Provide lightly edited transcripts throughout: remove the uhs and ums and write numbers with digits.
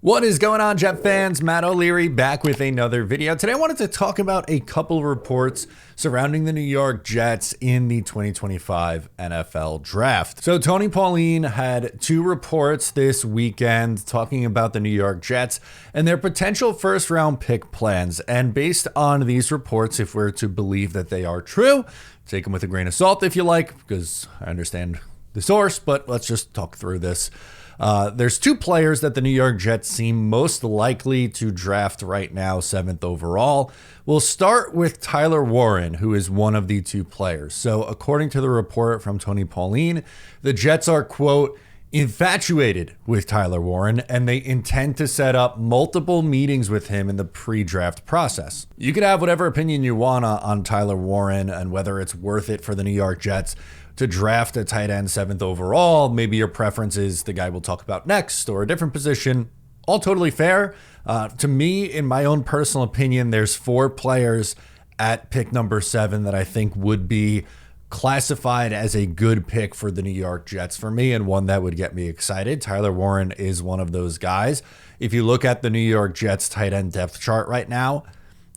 What is going on, Jet fans? Matt O'Leary back with another video. Today I wanted to talk about a couple reports surrounding the New York Jets in the 2025 NFL Draft. So Tony Pauline had two reports this weekend talking about the New York Jets and their potential first-round pick plans. And based on these reports, if we're to believe that they are true, take them with a grain of salt if you like, because I understand the source, but let's just talk through this. There's two players that the New York Jets seem most likely to draft right now, 7th overall. We'll start with Tyler Warren, who is one of the two players. So according to the report from Tony Pauline, the Jets are, quote, infatuated with Tyler Warren, and they intend to set up multiple meetings with him in the pre-draft process. You can have whatever opinion you want on Tyler Warren and whether it's worth it for the New York Jets to draft a tight end 7th overall. Maybe your preference is the guy we'll talk about next or a different position. All totally fair. To me, in my own personal opinion, there's four players at pick number 7 that I think would be classified as a good pick for the New York Jets for me, and one that would get me excited. Tyler Warren is one of those guys. If you look at the New York Jets tight end depth chart right now,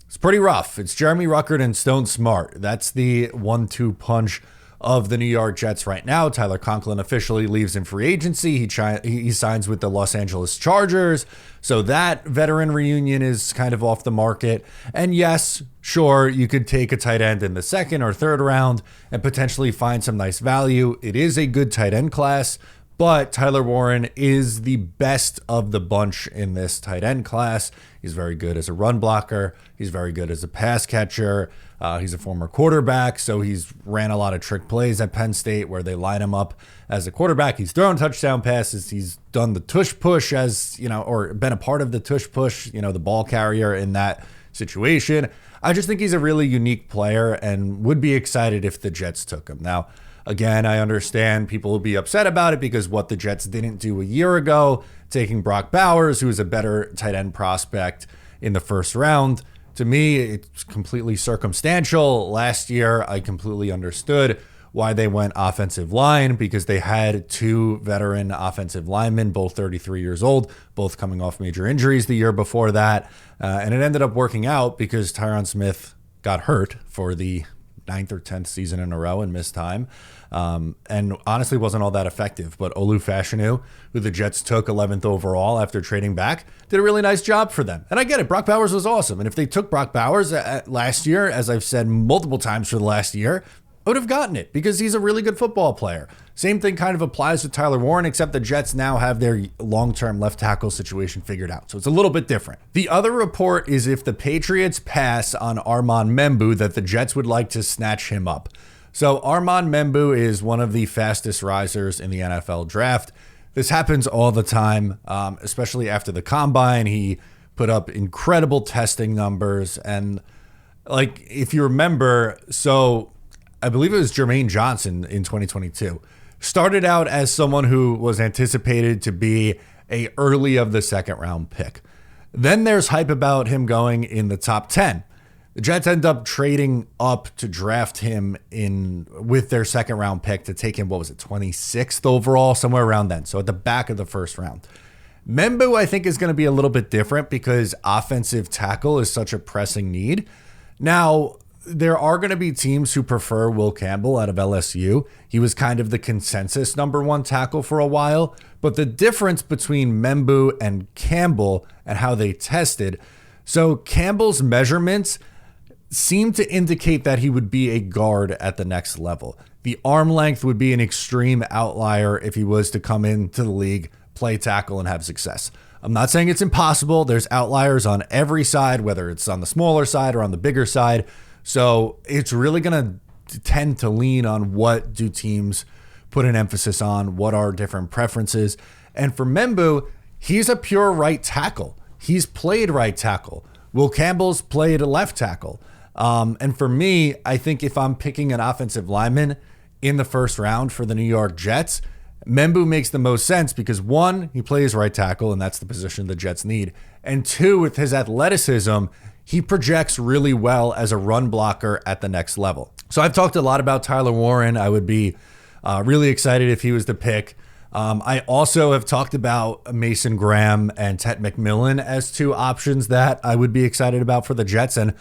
it's pretty rough. It's Jeremy Ruckert and Stone Smart. That's the 1-2 punch of the New York Jets right now. Tyler Conklin officially leaves in free agency. He signs with the Los Angeles Chargers. So that veteran reunion is kind of off the market. And yes, sure, you could take a tight end in the 2nd or 3rd round and potentially find some nice value. It is a good tight end class, but Tyler Warren is the best of the bunch in this tight end class. He's very good as a run blocker. He's very good as a pass catcher. He's a former quarterback, so he's ran a lot of trick plays at Penn State where they line him up as a quarterback. He's thrown touchdown passes. He's done the tush push or been a part of the tush push, the ball carrier in that situation. I just think he's a really unique player and would be excited if the Jets took him. Now, again, I understand people will be upset about it because what the Jets didn't do a year ago, taking Brock Bowers, who is a better tight end prospect in the 1st round. To me, it's completely circumstantial. Last year, I completely understood why they went offensive line, because they had two veteran offensive linemen, both 33 years old, both coming off major injuries the year before that. And it ended up working out because Tyron Smith got hurt for the 9th or 10th season in a row and missed time. And honestly wasn't all that effective. But Olu Fashanu, who the Jets took 11th overall after trading back, did a really nice job for them. And I get it. Brock Bowers was awesome. And if they took Brock Bowers last year, as I've said multiple times for the last year, I would have gotten it because he's a really good football player. Same thing kind of applies to Tyler Warren, except the Jets now have their long-term left tackle situation figured out. So it's a little bit different. The other report is if the Patriots pass on Armand Membou, that the Jets would like to snatch him up. So Armand Membou is one of the fastest risers in the NFL draft. This happens all the time, especially after the combine. He put up incredible testing numbers. And if you remember, so I believe it was Jermaine Johnson in 2022, started out as someone who was anticipated to be a early of the 2nd round pick. Then there's hype about him going in the top 10. The Jets end up trading up to draft him with their 2nd round pick to take him, 26th overall, somewhere around then. So at the back of the 1st round. Membou, I think, is going to be a little bit different because offensive tackle is such a pressing need. Now, there are going to be teams who prefer Will Campbell out of LSU. He was kind of the consensus number 1 tackle for a while. But the difference between Membou and Campbell and how they tested, so Campbell's measurements seem to indicate that he would be a guard at the next level. The arm length would be an extreme outlier if he was to come into the league, play tackle, and have success. I'm not saying it's impossible. There's outliers on every side, whether it's on the smaller side or on the bigger side. So it's really going to tend to lean on what do teams put an emphasis on, what are different preferences. And for Membou, he's a pure right tackle. He's played right tackle. Will Campbell's played left tackle. And for me, I think if I'm picking an offensive lineman in the 1st round for the New York Jets, Membou makes the most sense because 1, he plays right tackle, and that's the position the Jets need. And 2, with his athleticism, he projects really well as a run blocker at the next level. So I've talked a lot about Tyler Warren. I would be really excited if he was the pick. I also have talked about Mason Graham and Tet McMillan as two options that I would be excited about for the Jets and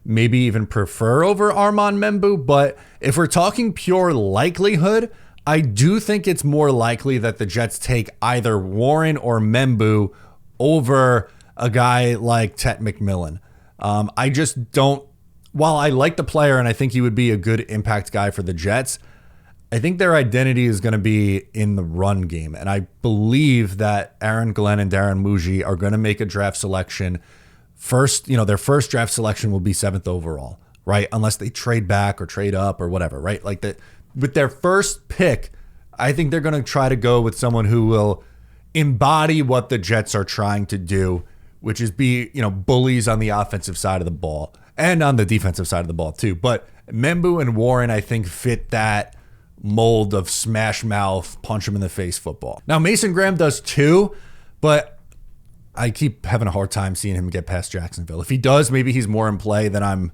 maybe even prefer over Armand Membu. But if we're talking pure likelihood, I do think it's more likely that the Jets take either Warren or Membu over a guy like Tet McMillan. I just don't, while I like the player and I think he would be a good impact guy for the Jets, I think their identity is going to be in the run game. And I believe that Aaron Glenn and Darren Muji are going to make a draft selection. First, their first draft selection will be 7th overall, right? Unless they trade back or trade up or whatever, right? Like that with their first pick, I think they're going to try to go with someone who will embody what the Jets are trying to do, which is be, bullies on the offensive side of the ball and on the defensive side of the ball too. But Membu and Warren, I think, fit that mold of smash mouth, punch him in the face football. Now, Mason Graham does too, but I keep having a hard time seeing him get past Jacksonville. If he does, maybe he's more in play than I'm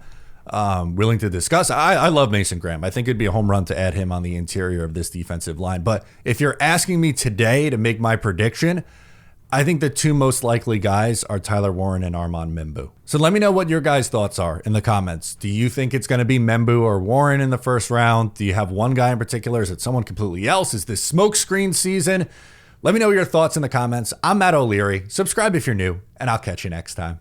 willing to discuss. I love Mason Graham. I think it'd be a home run to add him on the interior of this defensive line. But if you're asking me today to make my prediction, I think the two most likely guys are Tyler Warren and Armand Membu. So let me know what your guys' thoughts are in the comments. Do you think it's going to be Membu or Warren in the first round? Do you have one guy in particular? Is it someone completely else? Is this smokescreen season? Let me know your thoughts in the comments. I'm Matt O'Leary. Subscribe if you're new, and I'll catch you next time.